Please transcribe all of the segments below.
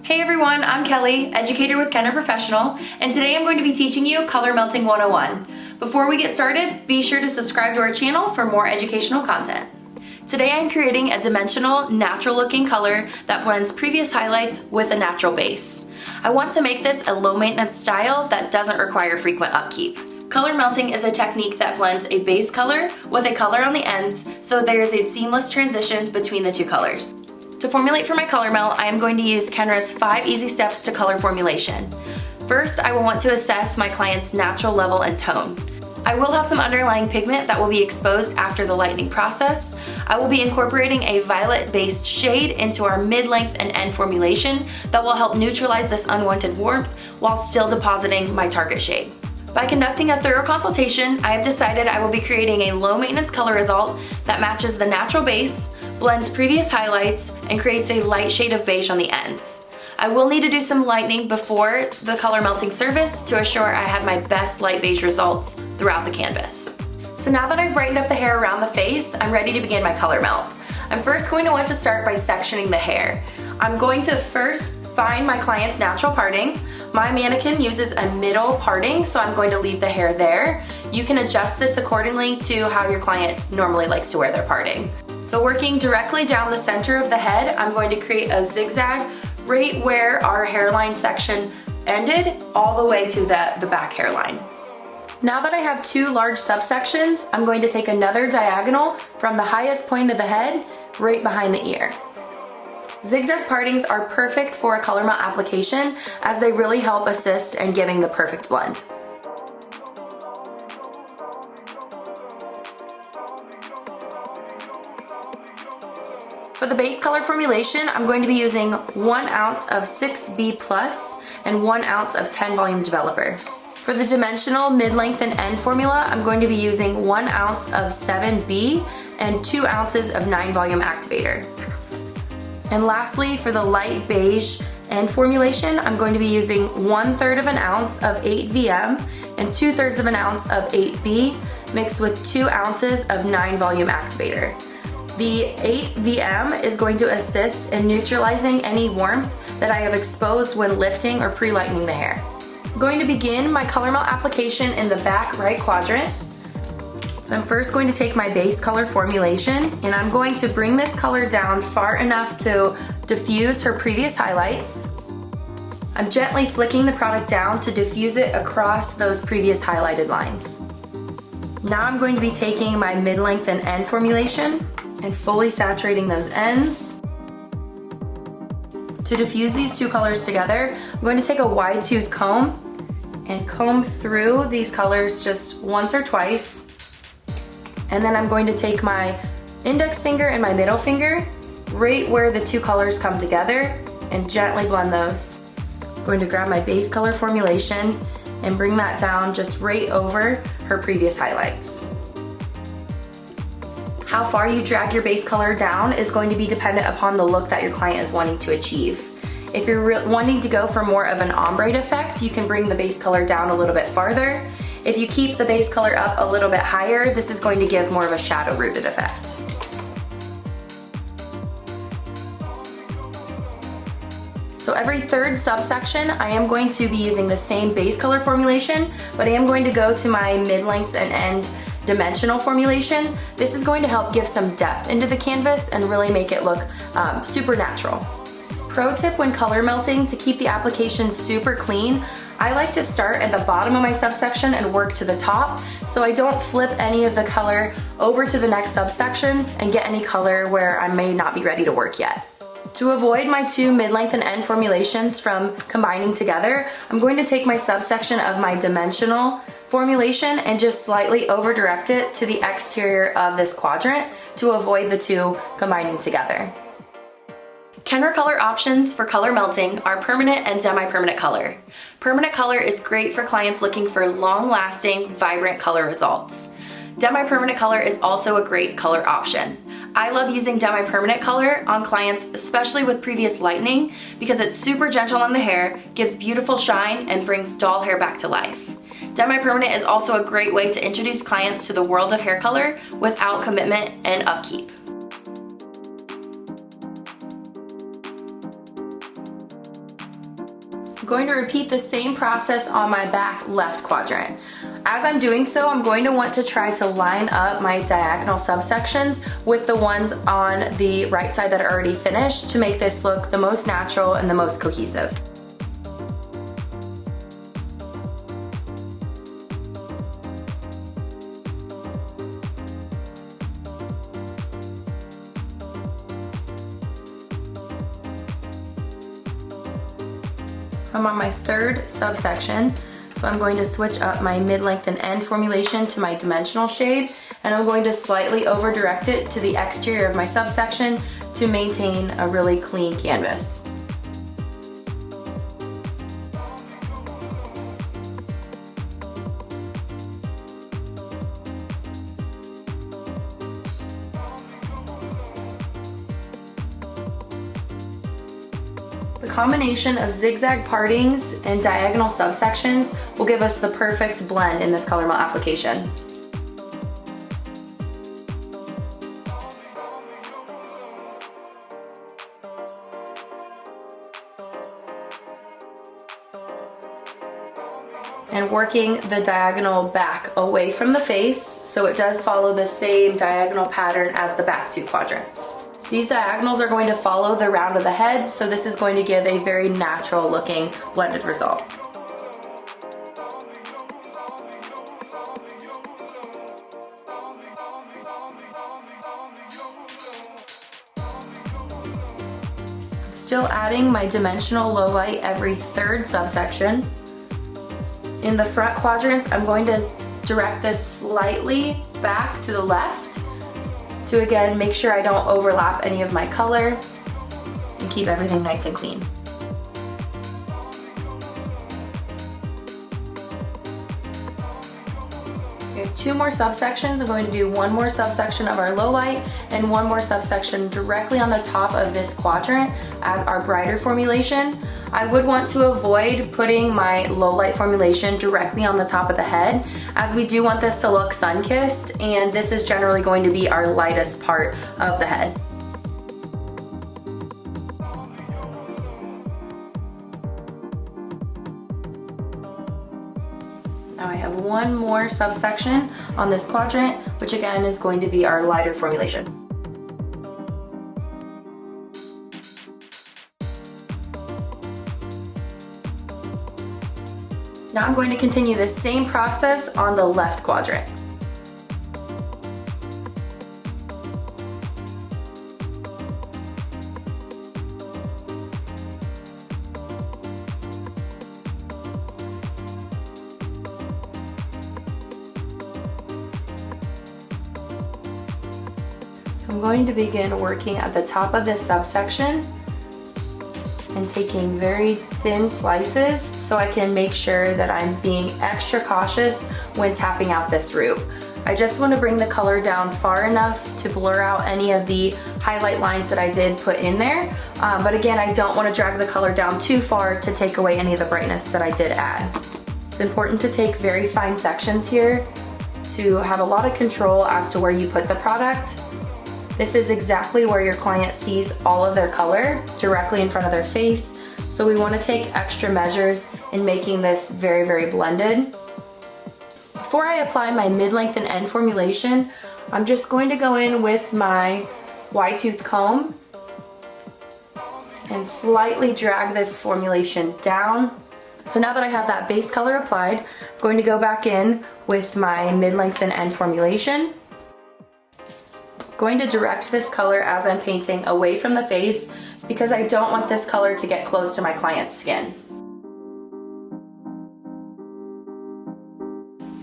Hey everyone, I'm Kelly, educator with Kenra Professional, and today I'm going to be teaching you Color Melting 101. Before we get started, be sure to subscribe to our channel for more educational content. Today I'm creating a dimensional, natural-looking color that blends previous highlights with a natural base. I want to make this a low-maintenance style that doesn't require frequent upkeep. Color melting is a technique that blends a base color with a color on the ends, so there is a seamless transition between the two colors. To formulate for my color melt, I am going to use Kenra's 5 easy steps to color formulation. First, I will want to assess my client's natural level and tone. I will have some underlying pigment that will be exposed after the lightening process. I will be incorporating a violet-based shade into our mid-length and end formulation that will help neutralize this unwanted warmth while still depositing my target shade. By conducting a thorough consultation, I have decided I will be creating a low-maintenance color result that matches the natural base, blends previous highlights, and creates a light shade of beige on the ends. I will need to do some lightening before the color melting service to assure I have my best light beige results throughout the canvas. So now that I've brightened up the hair around the face, I'm ready to begin my color melt. I'm first going to want to start by sectioning the hair. I'm going to first find my client's natural parting. My mannequin uses a middle parting, so I'm going to leave the hair there. You can adjust this accordingly to how your client normally likes to wear their parting. So working directly down the center of the head, I'm going to create a zigzag right where our hairline section ended, all the way to the back hairline. Now that I have 2 large subsections, I'm going to take another diagonal from the highest point of the head right behind the ear. Zigzag partings are perfect for a color melt application as they really help assist in giving the perfect blend. For the base color formulation, I'm going to be using 1 ounce of 6B plus and 1 ounce of 10 volume developer. For the dimensional mid-length and end formula, I'm going to be using 1 ounce of 7B and 2 ounces of 9 volume activator. And lastly, for the light beige end formulation, I'm going to be using 1/3 of an ounce of 8VM and 2/3 of an ounce of 8B mixed with 2 ounces of 9 volume activator. The 8VM is going to assist in neutralizing any warmth that I have exposed when lifting or pre-lightening the hair. I'm going to begin my color melt application in the back right quadrant. So I'm first going to take my base color formulation and I'm going to bring this color down far enough to diffuse her previous highlights. I'm gently flicking the product down to diffuse it across those previous highlighted lines. Now I'm going to be taking my mid-length and end formulation and fully saturating those ends. To diffuse these 2 colors together, I'm going to take a wide tooth comb and comb through these colors just once or twice. And then I'm going to take my index finger and my middle finger right where the 2 colors come together and gently blend those. I'm going to grab my base color formulation and bring that down just right over her previous highlights. How far you drag your base color down is going to be dependent upon the look that your client is wanting to achieve. If you're wanting to go for more of an ombre effect, you can bring the base color down a little bit farther. If you keep the base color up a little bit higher, this is going to give more of a shadow rooted effect. So every 3rd subsection, I am going to be using the same base color formulation, but I am going to go to my mid-length and end dimensional formulation. This is going to help give some depth into the canvas and really make it look super natural. Pro tip when color melting: to keep the application super clean, I like to start at the bottom of my subsection and work to the top so I don't flip any of the color over to the next subsections and get any color where I may not be ready to work yet. To avoid my 2 mid-length and end formulations from combining together, I'm going to take my subsection of my dimensional formulation and just slightly over direct it to the exterior of this quadrant to avoid the 2 combining together. Kenra color options for color melting are permanent and semi-permanent color. Permanent color is great for clients looking for long-lasting, vibrant color results. Semi-permanent color is also a great color option. I love using semi-permanent color on clients, especially with previous lightening, because it's super gentle on the hair, gives beautiful shine, and brings dull hair back to life. Semi-permanent is also a great way to introduce clients to the world of hair color without commitment and upkeep. I'm going to repeat the same process on my back left quadrant. As I'm doing so, I'm going to want to try to line up my diagonal subsections with the ones on the right side that are already finished to make this look the most natural and the most cohesive. I'm on my third subsection, so I'm going to switch up my mid-length and end formulation to my dimensional shade, and I'm going to slightly over-direct it to the exterior of my subsection to maintain a really clean canvas. The combination of zigzag partings and diagonal subsections will give us the perfect blend in this color melt application. And working the diagonal back away from the face so it does follow the same diagonal pattern as the back two quadrants. These diagonals are going to follow the round of the head, so this is going to give a very natural looking blended result. I'm still adding my dimensional low light every third subsection. In the front quadrants, I'm going to direct this slightly back to the left to again make sure I don't overlap any of my color and keep everything nice and clean. We have two more subsections. I'm going to do one more subsection of our low light and one more subsection directly on the top of this quadrant as our brighter formulation. I would want to avoid putting my low light formulation directly on the top of the head, as we do want this to look sun-kissed, and this is generally going to be our lightest part of the head. Now I have one more subsection on this quadrant, which again is going to be our lighter formulation. Now I'm going to continue the same process on the left quadrant. So I'm going to begin working at the top of this subsection and taking very thin slices so I can make sure that I'm being extra cautious when tapping out this root. I just want to bring the color down far enough to blur out any of the highlight lines that I did put in there. But again, I don't want to drag the color down too far to take away any of the brightness that I did add. It's important to take very fine sections here to have a lot of control as to where you put the product. This is exactly where your client sees all of their color directly in front of their face. So we want to take extra measures in making this very, very blended. Before I apply my mid-length and end formulation, I'm just going to go in with my wide tooth comb and slightly drag this formulation down. So now that I have that base color applied, I'm going to go back in with my mid-length and end formulation. Going to direct this color as I'm painting away from the face because I don't want this color to get close to my client's skin.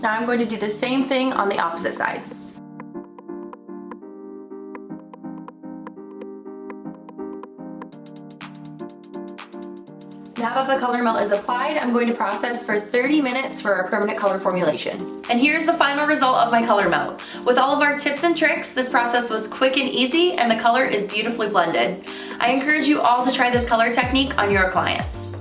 Now I'm going to do the same thing on the opposite side. Now that the color melt is applied, I'm going to process for 30 minutes for our permanent color formulation. And here's the final result of my color melt. With all of our tips and tricks, this process was quick and easy and the color is beautifully blended. I encourage you all to try this color technique on your clients.